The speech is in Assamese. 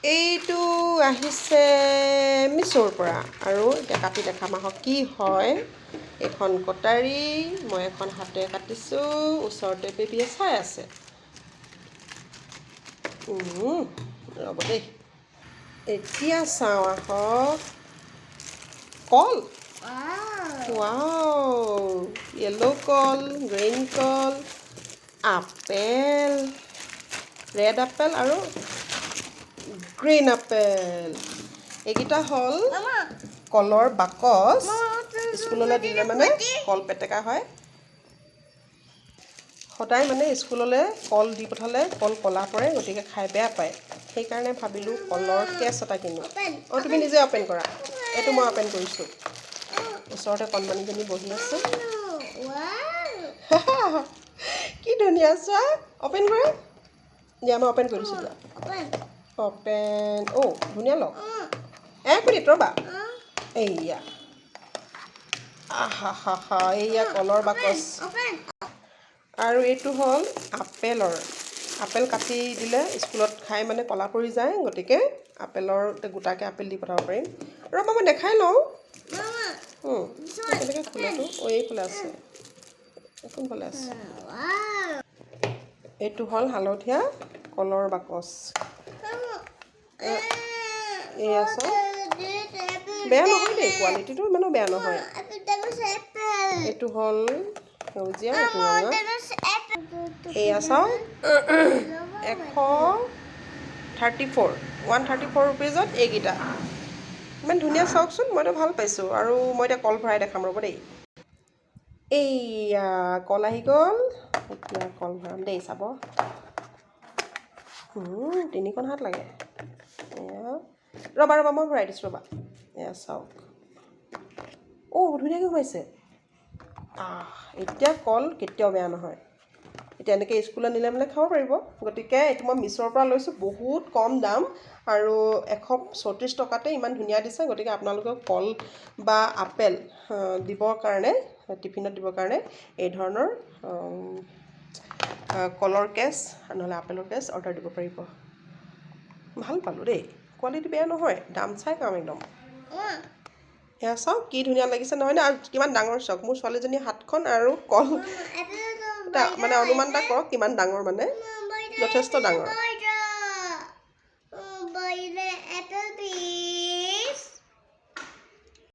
এইটো আহিছে মিছ'ৰ পৰা আৰু এতিয়া কাটি দেখাম আহক কি হয়। এখন কটাৰী মই এখন হাতেৰে কাটিছোঁ, ওচৰতে বেবীয়ে চাই আছে। ৰ'ব দেই, এতিয়া চাওঁ আহক। কল, ৱাও, য়েল্ল' কল, গ্ৰীণ কল, আপেল, ৰেড আপেল আৰু গ্ৰীণ আপেল। এইকেইটা হ'ল কলৰ বাকচ। স্কুললৈ দিলে মানে কল পেটেকা হয়। সদায় মানে স্কুললৈ কল দি পঠালে কল ক'লা পৰে, গতিকে খাই বেয়া পায়। সেইকাৰণে ভাবিলোঁ কলৰ কেছ এটা কিনো। অঁ, তুমি নিজে অ'পেন কৰা। এইটো মই অ'পেন কৰিছোঁ। ওচৰতে কণমানিজনী বহি আছে। কি ধুনীয়া চোৱা, অ'পেন কৰা। দিয়া মই অ'পেন কৰিছোঁ দিয়া। অ'পেন, অ' ধুনীয়া লগ। এক মিনিট ৰ'বা। এইয়া আহা হা হা, এইয়া কলৰ বাকচ। আৰু এইটো হ'ল আপেলৰ। আপেল কাটি দিলে স্কুলত খাই মানে ক'লা পৰি যায়, গতিকে আপেলৰ গোটাকৈ আপেল দি পঠাব পাৰিম। ৰ'বা মই দেখাই লওঁ। কেনেকৈ খোলেতো? অঁ, এইফালে আছে, কোনফালে আছে? এইটো হ'ল হালধীয়া কলৰ বাকচ। এয়া চাওক, বেয়া নহয় দেই, কোৱালিটিটো ইমানো বেয়া নহয়। এইটো হ'ল সেউজীয়া, এইটো ৰঙা। এয়া চাওক, 134 ৰুপিজত এইকেইটা। ইমান ধুনীয়া চাওকচোন, মইতো ভাল পাইছোঁ। আৰু মই এতিয়া কল ভৰাই দেখাম ৰ'ব দেই। এইয়া কল আহি গ'ল, এতিয়া কল ভৰাম দেই, চাব। 3খন হাত লাগে। এয়া ৰ'বা মই ভৰাই দিছোঁ ৰ'বা। এয়া চাওক, অ' ধুনীয়াকৈ হৈছে। এতিয়া কল কেতিয়াও বেয়া নহয়। এতিয়া এনেকৈ স্কুলত নিলে মানে খাব পাৰিব। গতিকে এইটো মই মিছ'ৰ পৰা লৈছোঁ, বহুত কম দাম আৰু 134 টকাতে ইমান ধুনীয়া দিছে। গতিকে আপোনালোকক কল বা আপেল দিবৰ কাৰণে, টিফিনত দিবৰ কাৰণে এই ধৰণৰ কলৰ কেছ নহ'লে আপেলৰ কেছ অৰ্ডাৰ দিব পাৰিব। ভাল পালোঁ দেই, কোৱালিটি বেয়া নহয়, দাম চাই কাম একদম। এয়া চাওক কি ধুনীয়া লাগিছে নহয়নে? আৰু কিমান ডাঙৰ চাওক, মোৰ ছোৱালীজনীৰ হাতখন আৰু কল মানে অনুমান এটা কৰক কিমান ডাঙৰ, মানে যথেষ্ট ডাঙৰ।